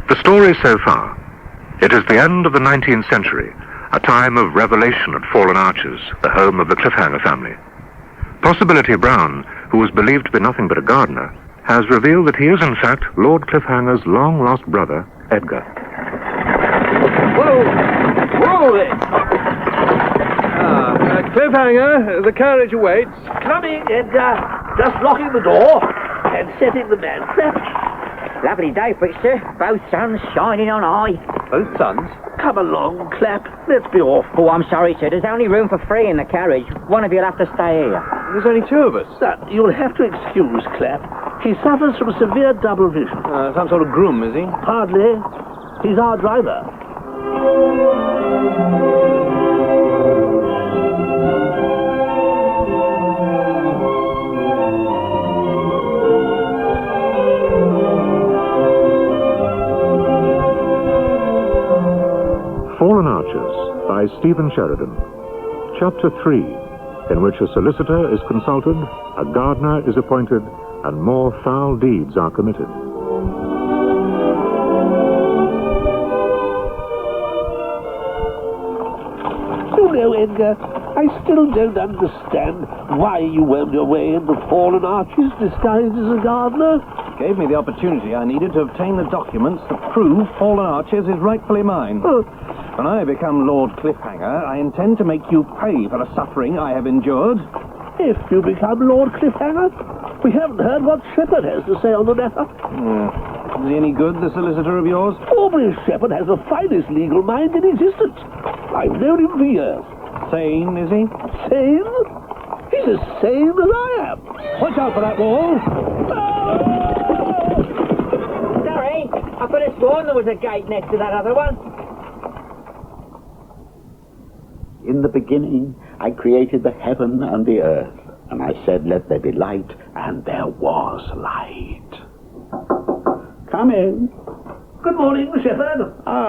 The story so far. It is the end of the 19th century, a time of revelation at Fallen Arches, the home of the Cliffhanger family. Possibility Brown, who was believed to be nothing but a gardener, has revealed that he is in fact Lord Cliffhanger's long-lost brother, Edgar. Whoa there! Cliffhanger, the carriage awaits. Coming, Edgar. Just locking the door and setting the man trap. Lovely day for it, sir. Both suns shining on high. Both sons? Come along, Clapp. Let's be off. Oh, I'm sorry, sir. There's only room for 3 in the carriage. One of you'll have to stay here. There's only 2 of us. You'll have to excuse Clapp. He suffers from severe double vision. Some sort of groom, is he? Hardly. He's our driver. Fallen Arches by Stephen Sheridan. Chapter 3, in which a solicitor is consulted, a gardener is appointed, and more foul deeds are committed. You know, Edgar, I still don't understand why you wound your way into Fallen Arches disguised as a gardener. Gave me the opportunity I needed to obtain the documents that prove Fallen Arches is rightfully mine. When I become Lord Cliffhanger, I intend to make you pay for the suffering I have endured. If you become Lord Cliffhanger, we haven't heard what Shepherd has to say on the matter. Is he any good, the solicitor of yours? Aubrey Shepherd has the finest legal mind in existence. I've known him for years. Sane, is he? Sane? He's as sane as I am. Watch out for that wall. Sorry, I could have sworn there was a gate next to that other one. In the beginning, I created the heaven and the earth, and I said, let there be light, and there was light. Come in. Good morning, Shepherd.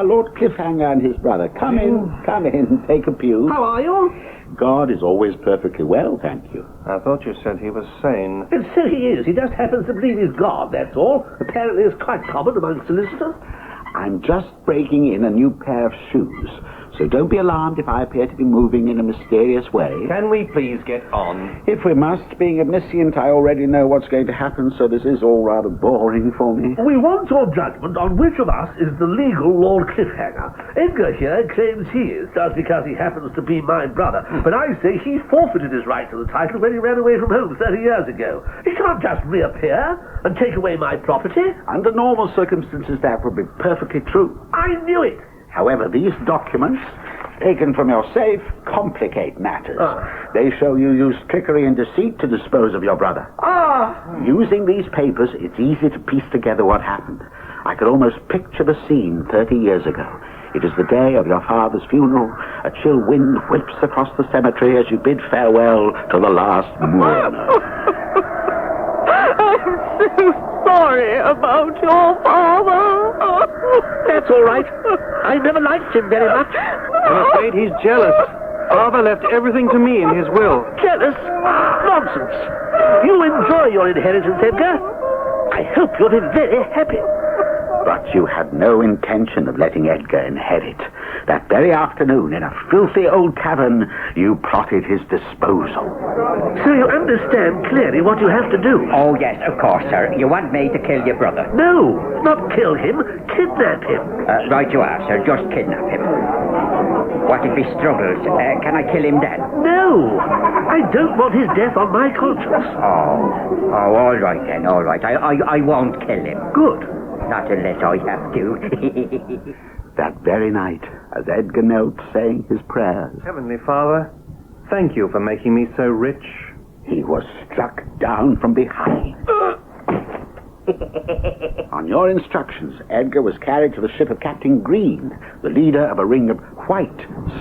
Lord Cliffhanger and his brother. Come in, take a pew. How are you? God is always perfectly well, thank you. I thought you said he was sane. And so he is. He just happens to believe he's God, that's all. Apparently it's quite common among solicitors. I'm just breaking in a new pair of shoes, so don't be alarmed if I appear to be moving in a mysterious way. Can we please get on? If we must, being omniscient, I already know what's going to happen, so this is all rather boring for me. We want your judgment on which of us is the legal Lord Cliffhanger. Edgar here claims he is, just because he happens to be my brother. But I say he forfeited his right to the title when he ran away from home 30 years ago. He can't just reappear and take away my property. Under normal circumstances, that would be perfectly true. I knew it. However, these documents, taken from your safe, complicate matters. They show you used trickery and deceit to dispose of your brother. Using these papers, it's easy to piece together what happened. I could almost picture the scene 30 years ago. It is the day of your father's funeral. A chill wind whips across the cemetery as you bid farewell to the last mourner. I'm so sorry about your father. That's all right. I never liked him very much. I'm afraid he's jealous. Father left everything to me in his will. Jealous? Nonsense. You enjoy your inheritance, Edgar. I hope you'll be very happy. But you had no intention of letting Edgar inherit. That very afternoon, in a filthy old tavern, you plotted his disposal. So you understand clearly what you have to do? Oh, yes, of course, sir. You want me to kill your brother? No, not kill him. Kidnap him. Right you are, sir. Just kidnap him. What if he struggles? Can I kill him then? No, I don't want his death on my conscience. Oh, all right then, all right. I won't kill him. Good. Not unless I have to. That very night, as Edgar knelt saying his prayers, Heavenly Father, thank you for making me so rich. he was struck down from behind. On your instructions, Edgar was carried to the ship of Captain Green, the leader of a ring of white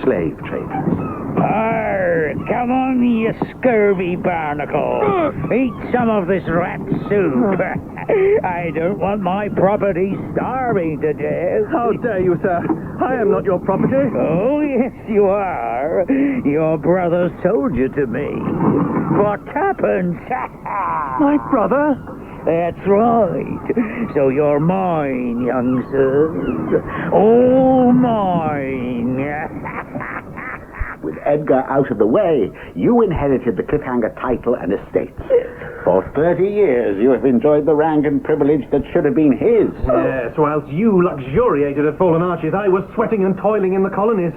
slave traders. Arr, come on, you scurvy barnacle. Eat some of this rat soup. I don't want my property starving to death. How dare you, sir? I am not your property. Oh, yes, you are. Your brother sold you to me. What happened? My brother? That's right. So you're mine, young sir. All mine. With Edgar out of the way, you inherited the Cliffhanger title and estates. For 30 years, you have enjoyed the rank and privilege that should have been his. Yes, whilst you luxuriated at Fallen Arches, I was sweating and toiling in the colonies.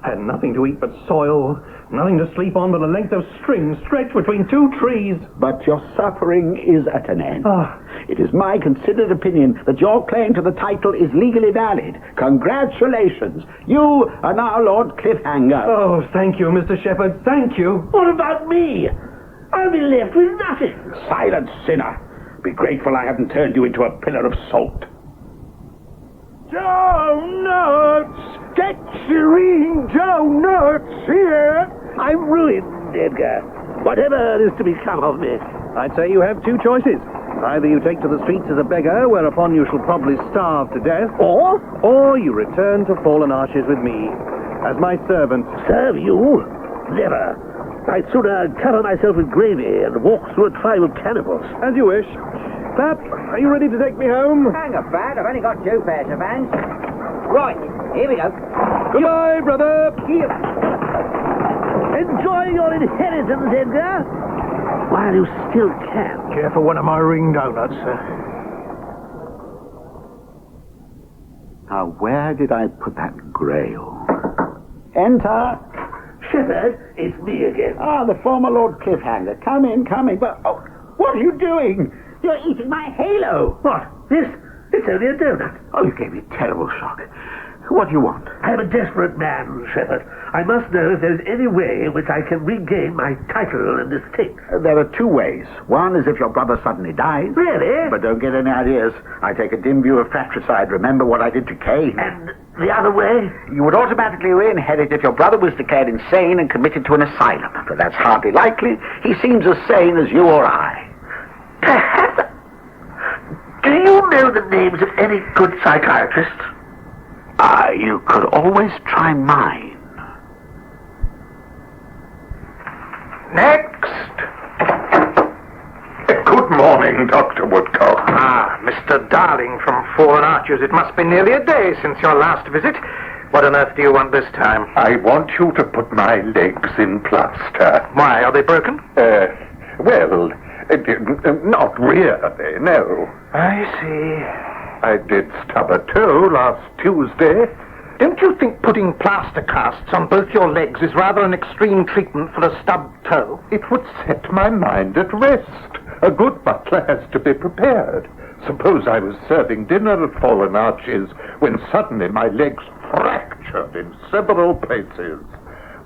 I had nothing to eat but soil, nothing to sleep on but a length of string stretched between two trees. But your suffering is at an end. Ah. It is my considered opinion that your claim to the title is legally valid. Congratulations. You are now Lord Cliffhanger. Oh, thank you, Mr. Shepherd, thank you. What about me? I'll be left with nothing. Silent sinner. Be grateful I haven't turned you into a pillar of salt. Donuts! Dexterine donuts here! I'm ruined, Edgar. Whatever is to become of me. I'd say you have two choices. Either you take to the streets as a beggar, whereupon you shall probably starve to death, or you return to Fallen Arches with me, as my servant. Serve you? Never. I'd sooner cover myself with gravy and walk through a tribe of cannibals. As you wish. Clap, are you ready to take me home? Hang about, I've only got 2 pairs of hands. Right, here we go. Goodbye, brother. Enjoy your inheritance, Edgar, while you still can. Care for one of my ring donuts, sir? Now, where did I put that grail? Enter. Shepherd, it's me again. Ah, the former Lord Cliffhanger. Come in. But, oh, what are you doing? You're eating my halo. What? This? It's only a donut. Oh, you gave me a terrible shock. What do you want? I'm a desperate man, Shepherd. I must know if there's any way in which I can regain my title and estate. There are 2 ways. One is if your brother suddenly dies. Really? But don't get any ideas. I take a dim view of fratricide. Remember what I did to Cain. And the other way? You would automatically re-inherit if your brother was declared insane and committed to an asylum. But that's hardly likely. He seems as sane as you or I. Perhaps. Do you know the names of any good psychiatrists? You could always try mine. Next. Good morning, Dr. Woodcock. Ah, Mr. Darling from Fallen Arches. It must be nearly a day since your last visit. What on earth do you want this time? I want you to put my legs in plaster. Why, are they broken? Well, not really, no. I see. I did stub a toe last Tuesday. Don't you think putting plaster casts on both your legs is rather an extreme treatment for a stubbed toe? It would set my mind at rest. A good butler has to be prepared. Suppose I was serving dinner at Fallen Arches when suddenly my legs fractured in several places.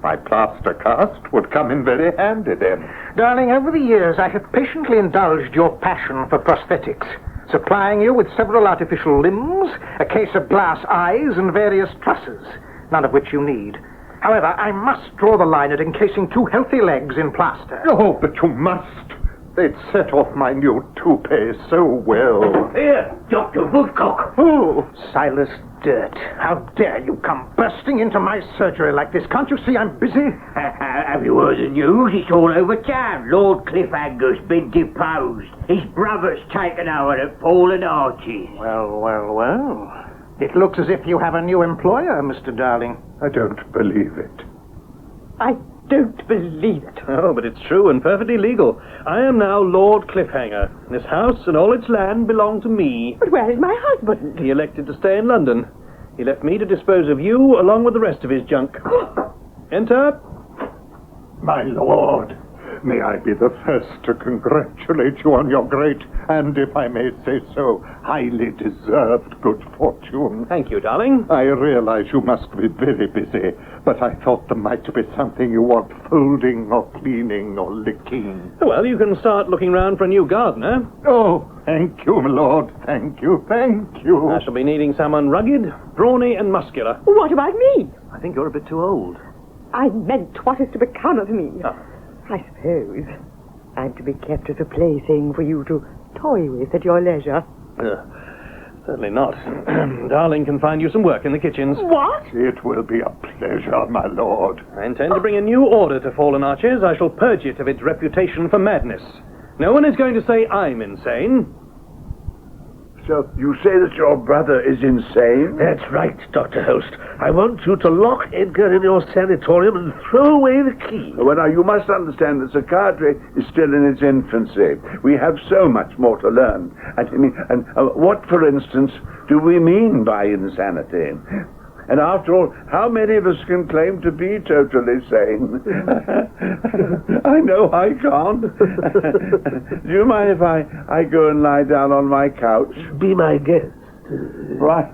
My plaster cast would come in very handy then. Darling, over the years I have patiently indulged your passion for prosthetics, supplying you with several artificial limbs, a case of glass eyes, and various trusses, none of which you need. However, I must draw the line at encasing 2 healthy legs in plaster. Oh, but you must. They'd set off my new toupee so well. Here, Dr. Woodcock. Oh, Silas Dirt, how dare you come bursting into my surgery like this? Can't you see I'm busy? Have you heard the news? It's all over town. Lord Cliffhanger's been deposed. His brother's taken over at Fallen Arches. Well. It looks as if you have a new employer, Mr. Darling. I don't believe it. I don't believe it. Oh, but it's true and perfectly legal. I am now Lord Cliffhanger. This house and all its land belong to me. But where is my husband? He elected to stay in London. He left me to dispose of you along with the rest of his junk. Enter. My lord, may I be the first to congratulate you on your great, and if I may say so, highly deserved good fortune. Thank you, darling. I realize you must be very busy, but I thought there might be something you want folding or cleaning or licking. Well, you can start looking round for a new gardener. Oh, thank you, my lord. Thank you. I shall be needing someone rugged, brawny, and muscular. What about me? I think you're a bit too old. I meant what is to become of me. Oh. I suppose I'm to be kept as a plaything for you to toy with at your leisure. Certainly not. Darling can find you some work in the kitchens. What? It will be a pleasure, my lord. I intend to bring a new order to Fallen Arches. I shall purge it of its reputation for madness. No one is going to say I'm insane. So you say that your brother is insane? That's right, Dr. Holst. I want you to lock Edgar in your sanatorium and throw away the key. Well, now, you must understand that psychiatry is still in its infancy. We have so much more to learn. What, for instance, do we mean by insanity? And after all, how many of us can claim to be totally sane? I know I can't. Do you mind if I go and lie down on my couch? Be my guest. Right.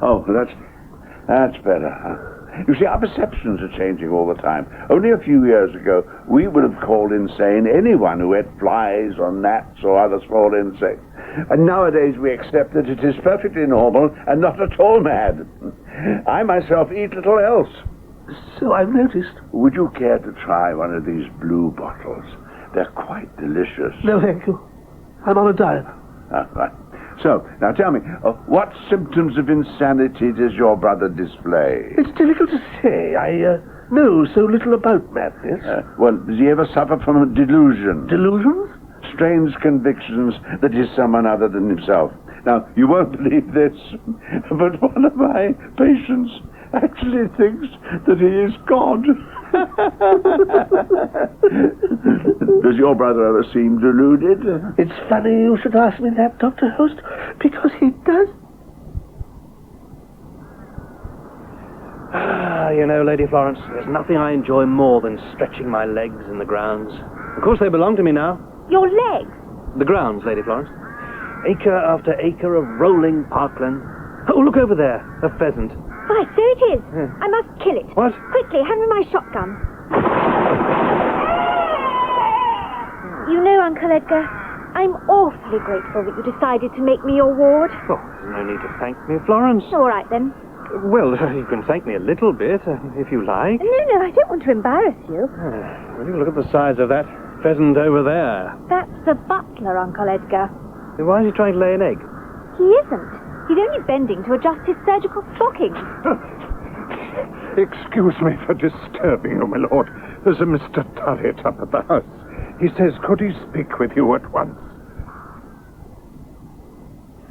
Oh, that's better. You see, our perceptions are changing all the time. Only a few years ago, we would have called insane anyone who ate flies or gnats or other small insects. And nowadays we accept that it is perfectly normal and not at all mad. I myself eat little else. So I've noticed. Would you care to try one of these blue bottles? They're quite delicious. No, thank you. I'm on a diet. Right. So, now tell me, what symptoms of insanity does your brother display? It's difficult to say. I know so little about madness. Well, does he ever suffer from a delusion? Delusions? Strange convictions that he's someone other than himself. Now, you won't believe this, but one of my patients actually thinks that he is God. Does your brother ever seem deluded? It's funny you should ask me that, Dr. Host, because he does. You know, Lady Florence, there's nothing I enjoy more than stretching my legs in the grounds. Of course, they belong to me now. Your legs? The grounds, Lady Florence. Acre after acre of rolling parkland. Oh, look over there, a pheasant. Why, so it is. I must kill it. What? Quickly, hand me my shotgun. You know, Uncle Edgar, I'm awfully grateful that you decided to make me your ward. Oh, there's no need to thank me, Florence. All right, then. Well, you can thank me a little bit, if you like. No, I don't want to embarrass you. Well, you look at the size of that pheasant over there. That's the butler, Uncle Edgar. Then why is he trying to lay an egg? He isn't. He's only bending to adjust his surgical stockings. Excuse me for disturbing you, my lord. There's a Mr. Turret up at the house. He says, could he speak with you at once?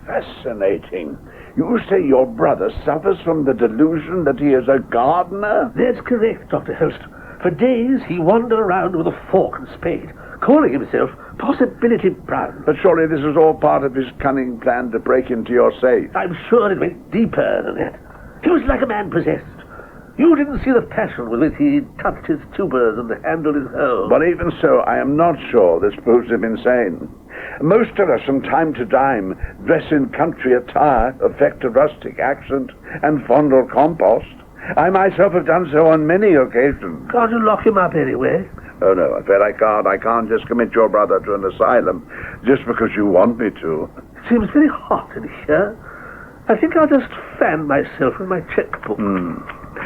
Fascinating. You say your brother suffers from the delusion that he is a gardener? That's correct, Dr. Host. For days he wandered around with a fork and spade, calling himself Possibility Brown. But surely this is all part of his cunning plan to break into your safe. I'm sure it went deeper than that. He was like a man possessed. You didn't see the passion with which he touched his tubers and handled his hoe. But even so, I am not sure this proves him insane. Most of us, from time to time, dress in country attire, affect a rustic accent, and fondle compost. I myself have done so on many occasions. Can't you lock him up anyway? Oh, no, I'm afraid I can't. I can't just commit your brother to an asylum just because you want me to. It seems very hot in here. I think I'll just fan myself with my checkbook.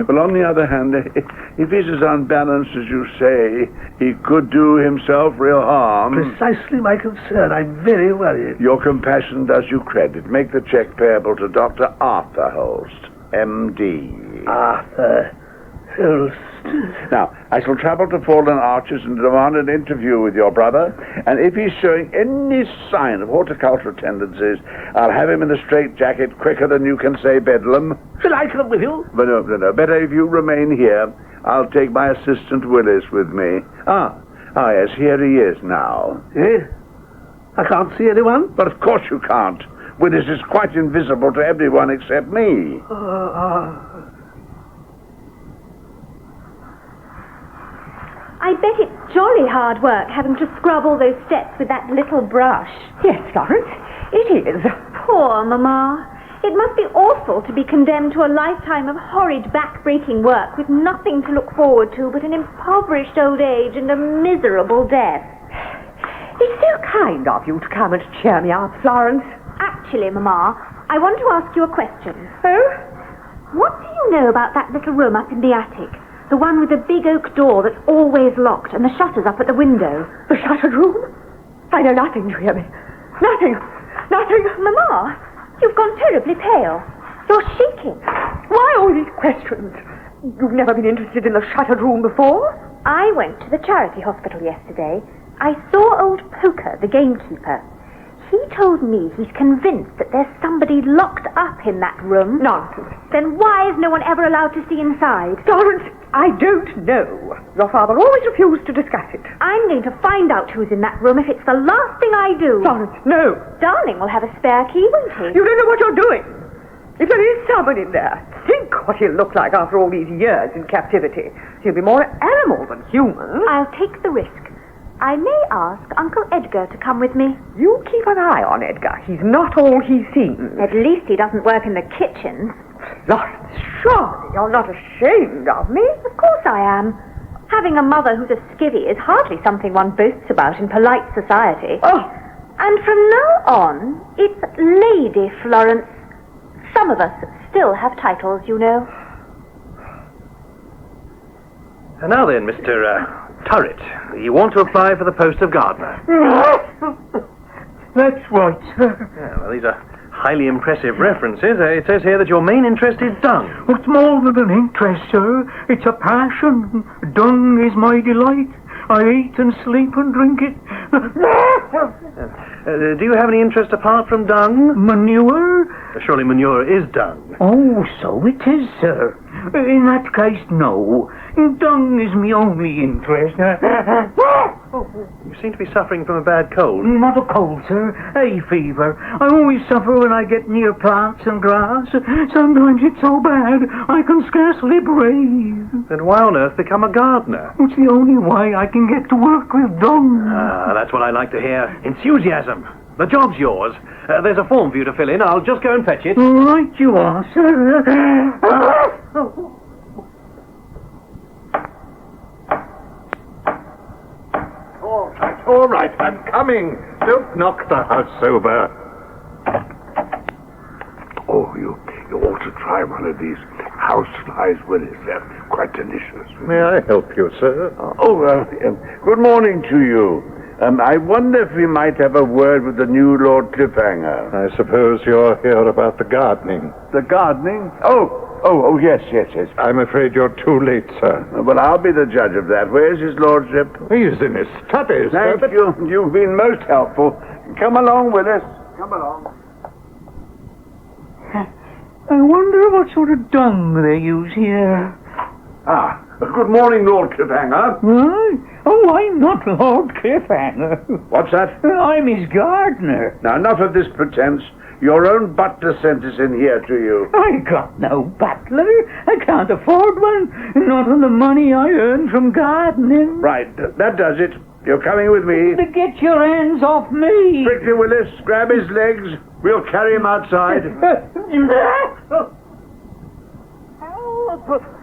Well, on the other hand, if he's as unbalanced as you say, he could do himself real harm. Precisely my concern. I'm very worried. Your compassion does you credit. Make the check payable to Dr. Arthur Holst, M.D. Arthur Holst. Now, I shall travel to Fallen Arches and demand an interview with your brother, and if he's showing any sign of horticultural tendencies, I'll have him in the straitjacket quicker than you can say bedlam. Shall I come with you? But no. Better if you remain here. I'll take my assistant Willis with me. Yes, here he is now. Eh? I can't see anyone? But of course you can't. Willis is quite invisible to everyone except me. I bet it's jolly hard work having to scrub all those steps with that little brush. Yes, Florence, it is. Poor Mamma. It must be awful to be condemned to a lifetime of horrid back-breaking work with nothing to look forward to but an impoverished old age and a miserable death. It's so kind of you to come and cheer me up, Florence. Actually, Mamma, I want to ask you a question. Oh? What do you know about that little room up in the attic? The one with the big oak door that's always locked and the shutters up at the window. The shuttered room? I know nothing, do you hear me? Nothing. Mamma, you've gone terribly pale. You're shaking. Why all these questions? You've never been interested in the shuttered room before? I went to the charity hospital yesterday. I saw old Poker, the gamekeeper. He told me he's convinced that there's somebody locked up in that room. Nonsense. Then why is no one ever allowed to see inside? Florence, I don't know. Your father always refused to discuss it. I'm going to find out who's in that room if it's the last thing I do. Florence, no. Darling will have a spare key, won't he? You don't know what you're doing. If there is someone in there, think what he'll look like after all these years in captivity. He'll be more animal than human. I'll take the risk. I may ask Uncle Edgar to come with me. You keep an eye on Edgar. He's not all he seems. At least he doesn't work in the kitchen. Florence, surely you're not ashamed of me? Of course I am. Having a mother who's a skivvy is hardly something one boasts about in polite society. Oh. And from now on, it's Lady Florence. Some of us still have titles, you know. And now then, Mr. Turret, you want to apply for the post of gardener? That's right, sir. Yeah, well, these are highly impressive references. It says here that your main interest is dung. It's more than an interest, sir. It's a passion. Dung is my delight. I eat and sleep and drink it. Do you have any interest apart from dung? Manure? Surely manure is dung. Oh, so it is, sir. In that case, no. Dung is my only interest. You seem to be suffering from a bad cold. Not a cold, sir. Hay fever. I always suffer when I get near plants and grass. Sometimes it's so bad I can scarcely breathe. Then why on earth become a gardener? It's the only way I can get to work with dung. Ah, that's what I like to hear. Enthusiasm. The job's yours. There's a form for you to fill in. I'll just go and fetch it. Right you are, sir. All right, I'm coming. Don't knock the house over. Oh, you ought to try one of these houseflies, Willis. They're quite delicious. May I help you, sir? Good morning to you. I wonder if we might have a word with the new Lord Cliffhanger. I suppose you're here about the gardening. The gardening? Oh, yes. I'm afraid you're too late, sir. Well, I'll be the judge of that. Where's his lordship? He's in his studies. Thank you. You've been most helpful. Come along, Willis. Come along. I wonder what sort of dung they use here. Good morning, Lord Cliffhanger. Oh, I'm not Lord Cliffhanger. What's that? I'm his gardener. Now, enough of this pretense. Your own butler sent us in here to you. I got no butler. I can't afford one. Not on the money I earn from gardening. Right, that does it. You're coming with me. Get your hands off me. Quickly, Willis, grab his legs. We'll carry him outside.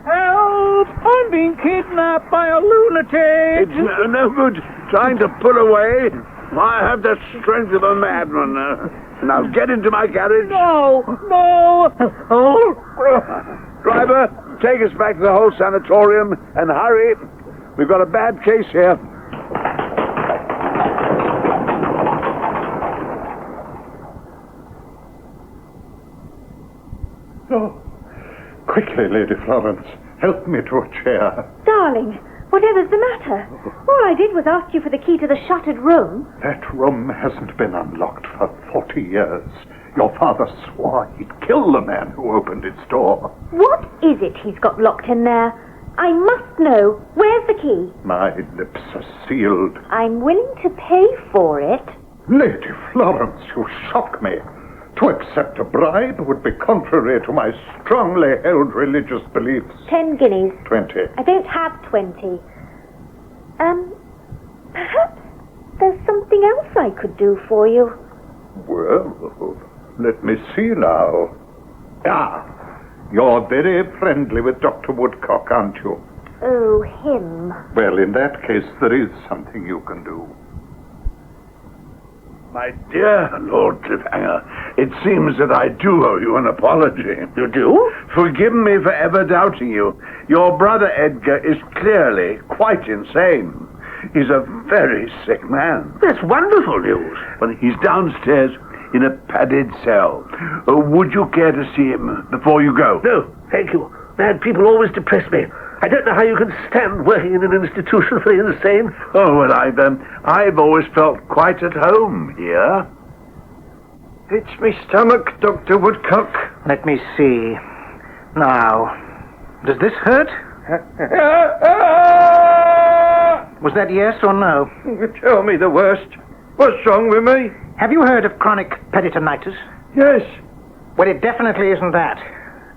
Help! I'm being kidnapped by a lunatic. It's no good trying to pull away. I have the strength of a madman. Now get into my carriage. No. Driver, take us back to the whole sanatorium and hurry. We've got a bad case here. Oh, quickly, Lady Florence. Help me to a chair. Darling, whatever's the matter? All I did was ask you for the key to the shuttered room. That room hasn't been unlocked for 40 years. Your father swore he'd kill the man who opened its door. What is it he's got locked in there? I must know. Where's the key? My lips are sealed. I'm willing to pay for it. Lady Florence, you shock me. To accept a bribe would be contrary to my strongly held religious beliefs. 10 guineas. 20. I don't have 20. Perhaps there's something else I could do for you. Well, let me see now. You're very friendly with Dr. Woodcock, aren't you? Oh, him. Well, in that case, there is something you can do. My dear Lord Cliffhanger, it seems that I do owe you an apology. You do? Forgive me for ever doubting you. Your brother Edgar is clearly quite insane. He's a very sick man. That's wonderful news. Well, he's downstairs in a padded cell. Would you care to see him before you go? No, thank you. Mad people always depress me. I don't know how you can stand working in an institution for the insane. Oh, well, I've always felt quite at home here. It's me stomach, Dr. Woodcock. Let me see. Now, does this hurt? Was that yes or no? Tell me the worst. What's wrong with me? Have you heard of chronic peritonitis? Yes. Well, it definitely isn't that.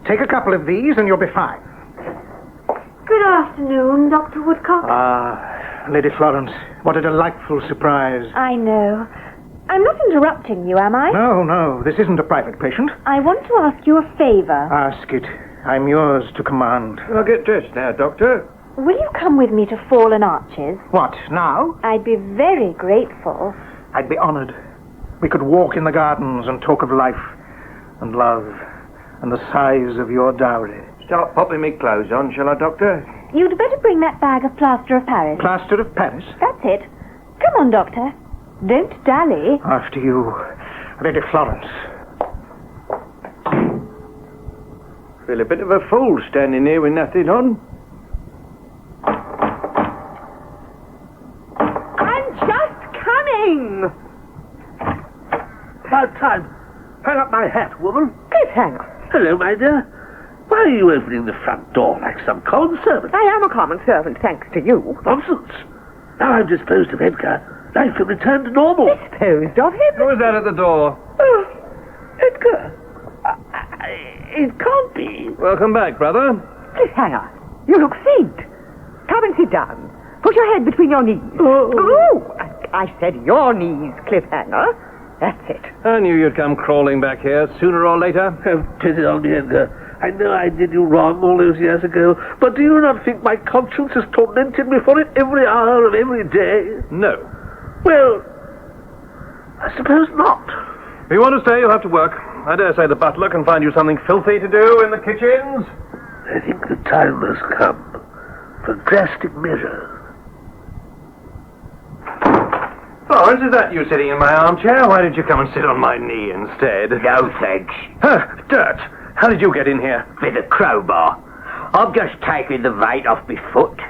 Take a couple of these and you'll be fine. Good afternoon, Dr. Woodcock. Ah, Lady Florence, what a delightful surprise. I know. I'm not interrupting you, am I? No, this isn't a private patient. I want to ask you a favor. Ask it. I'm yours to command. I'll get dressed now, Doctor. Will you come with me to Fallen Arches? What, now? I'd be very grateful. I'd be honored. We could walk in the gardens and talk of life and love and the size of your dowry. Start popping me clothes on, shall I, Doctor? You'd better bring that bag of plaster of Paris. Plaster of Paris? That's it. Come on, Doctor. Don't dally. After you, Lady Florence. Feel a bit of a fool standing here with nothing on. I'm just coming! About time. Hang up my hat, woman. Cliffhanger. Hello, my dear. Why are you opening the front door like some common servant? I am a common servant, thanks to you. Nonsense. Now I'm disposed of Edgar, life will return to normal. Disposed of him? Who was that at the door? Oh, Edgar. It can't be. Welcome back, brother. Cliffhanger, you look faint. Come and sit down. Put your head between your knees. Oh, I said your knees, Cliffhanger. That's it. I knew you'd come crawling back here sooner or later. Have pity on me, Edgar. I know I did you wrong all those years ago, but do you not think my conscience has tormented me for it every hour of every day? No. Well, I suppose not. If you want to stay, you'll have to work. I dare say the butler can find you something filthy to do in the kitchens. I think the time has come for drastic measures. Florence, is that you sitting in my armchair? Why did you come and sit on my knee instead? No, thanks. Dirt! How did you get in here? With a crowbar. I've just taken the weight off my foot.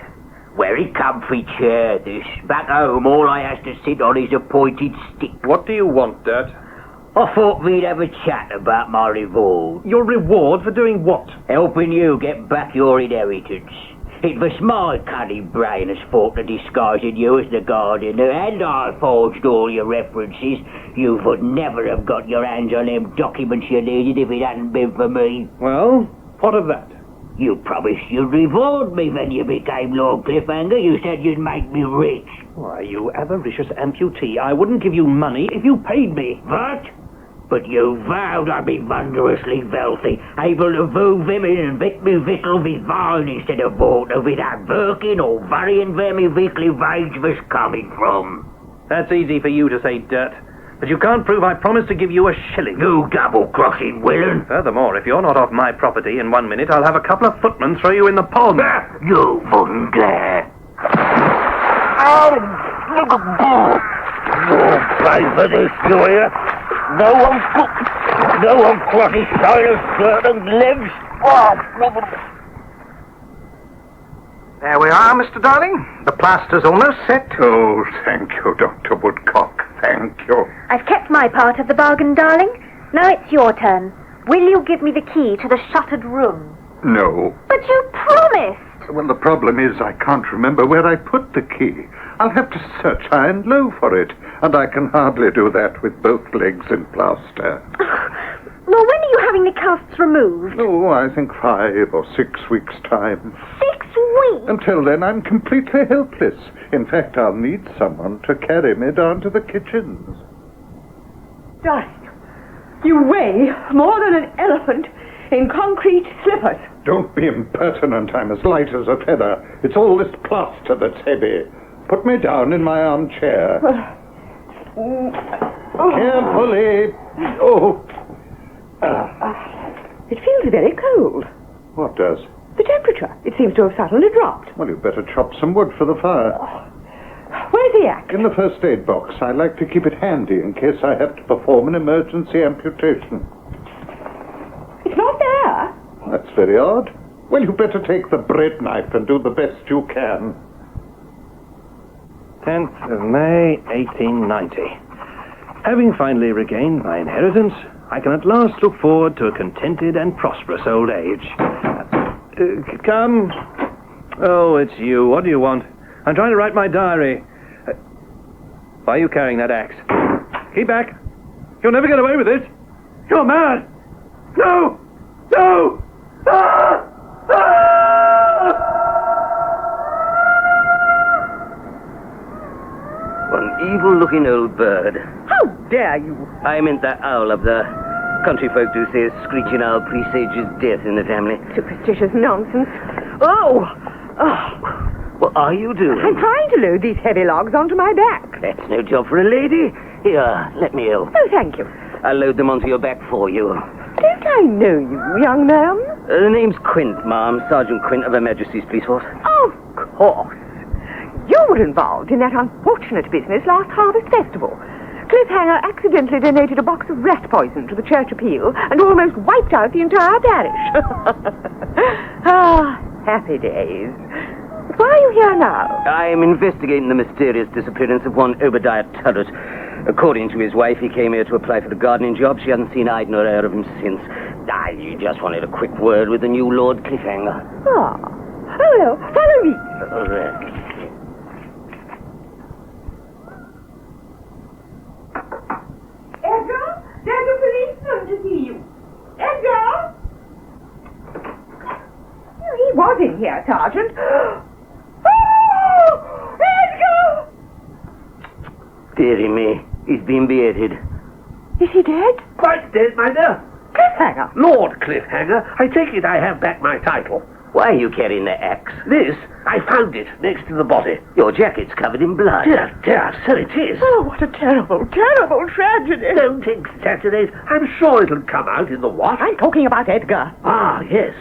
Very comfy chair, this. Back home, all I has to sit on is a pointed stick. What do you want, Dirt? I thought we'd have a chat about my reward. Your reward for doing what? Helping you get back your inheritance. It was my cunning brain as fought to disguising you as the gardener, and I forged all your references. You would never have got your hands on them documents you needed if it hadn't been for me. Well, what of that? You promised you'd reward me when you became Lord Cliffhanger. You said you'd make me rich. Why, you avaricious amputee, I wouldn't give you money if you paid me. What? But you vowed I'd be wondrously wealthy, able to woo women and vic me victual with wine instead of water, without working or worrying where me weekly wage was coming from. That's easy for you to say, Dirt. But you can't prove I promised to give you a shilling. You double-crossing villain. Furthermore, if you're not off my property in 1 minute, I'll have a couple of footmen throw you in the pond. You wouldn't dare. You'll pay for this, do you? No one got his sailor's shirt and lives. There we are, Mr. Darling. The plaster's almost set. Oh, thank you, Dr. Woodcock. Thank you. I've kept my part of the bargain, darling. Now it's your turn. Will you give me the key to the shuttered room? No. But you promised! Well, the problem is I can't remember where I put the key. I'll have to search high and low for it, and I can hardly do that with both legs in plaster. Well, when are you having the casts removed? Oh, I think 5 or 6 weeks' time. 6 weeks? Until then, I'm completely helpless. In fact, I'll need someone to carry me down to the kitchens. Darling, you weigh more than an elephant in concrete slippers. Don't be impertinent. I'm as light as a feather. It's all this plaster that's heavy. Put me down in my armchair. Carefully. Oh. It feels very cold. What does? The temperature. It seems to have suddenly dropped. Well, you'd better chop some wood for the fire. Where's the axe? In the first aid box. I like to keep it handy in case I have to perform an emergency amputation. It's not there. That's very odd. Well, you better take the bread knife and do the best you can. 10th of May, 1890. Having finally regained my inheritance, I can at last look forward to a contented and prosperous old age. Come. Oh, it's you. What do you want? I'm trying to write my diary. Why are you carrying that axe? Keep back. You'll never get away with it. You're mad. No! No! Ah! Ah! An evil-looking old bird. How dare you? I meant that owl up there. Country folk do say a screeching owl presages death in the family. Superstitious nonsense. Oh! What are you doing? I'm trying to load these heavy logs onto my back. That's no job for a lady. Here, let me help. Oh, thank you. I'll load them onto your back for you. Don't I know you, young man? The name's Quint, ma'am. Sergeant Quint of Her Majesty's Police Force. Of course. You were involved in that unfortunate business last Harvest Festival. Cliffhanger accidentally donated a box of rat poison to the church appeal and almost wiped out the entire parish. Happy days. Why are you here now? I am investigating the mysterious disappearance of one Obadiah Turret. According to his wife, he came here to apply for the gardening job. She hasn't seen eyed nor heard of him since. I just wanted a quick word with the new Lord Cliffhanger. Oh, well, follow me. Edgar, there's a policeman to see you. Edgar! He was in here, Sergeant. Oh! Edgar! Dearie me, he's been beheaded. Is he dead? Quite dead, my dear. Cliffhanger. Lord Cliffhanger, I take it I have back my title. Why are you carrying the axe? This, I found it next to the body. Your jacket's covered in blood. Dear, so it is. Oh, what a terrible, terrible tragedy. Don't exaggerate. I'm sure it'll come out in the wash. I'm talking about Edgar. Ah, yes.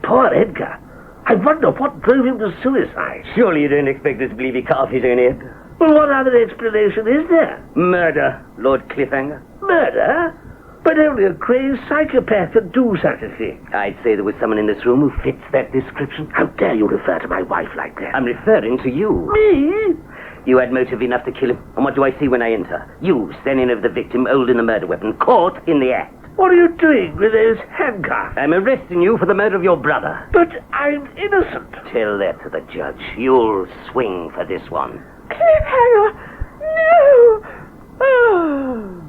Poor Edgar. I wonder what drove him to suicide. Surely you don't expect us to believe he cut off his own head? Well, what other explanation is there? Murder, Lord Cliffhanger. Murder? But only a crazed psychopath could do such a thing. I'd say there was someone in this room who fits that description. How dare you refer to my wife like that? I'm referring to you. Me? You had motive enough to kill him. And what do I see when I enter? You, standing over the victim, holding the murder weapon, caught in the act. What are you doing with those handcuffs? I'm arresting you for the murder of your brother. But I'm innocent. Tell that to the judge. You'll swing for this one. Cliffhanger! No! Oh.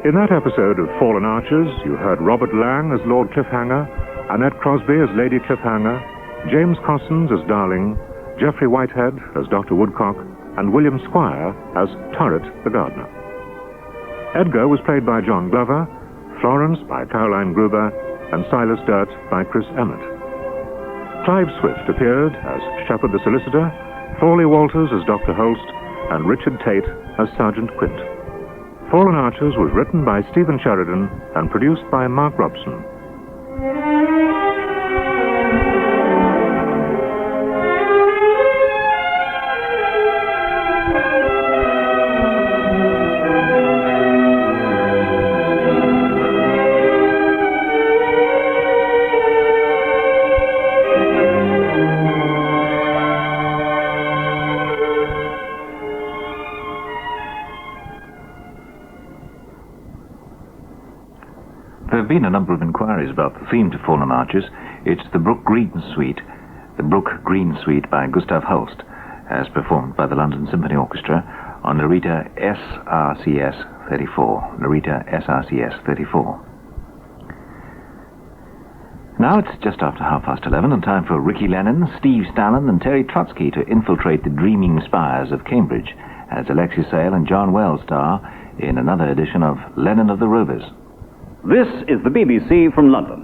In that episode of Fallen Archers, you heard Robert Lang as Lord Cliffhanger, Annette Crosby as Lady Cliffhanger, James Cossins as Darling, Geoffrey Whitehead as Dr. Woodcock, and William Squire as Turret the Gardener. Edgar was played by John Glover, Florence by Caroline Gruber, and Silas Durt by Chris Emmett. Clive Swift appeared as Shepherd the Solicitor, Frawley Walters as Dr. Holst, and Richard Tate as Sergeant Quint. Fallen Archers was written by Stephen Sheridan and produced by Mark Robson. There have been a number of inquiries about the theme to Fallen Archers. It's the Brook Green Suite by Gustav Holst, as performed by the London Symphony Orchestra on Narita SRCS 34. Narita SRCS 34. Now it's just after 11:30 and time for Ricky Lennon, Steve Stalin and Terry Trotsky to infiltrate the dreaming spires of Cambridge as Alexis Sale and John Wells star in another edition of Lennon of the Rovers. This is the BBC from London.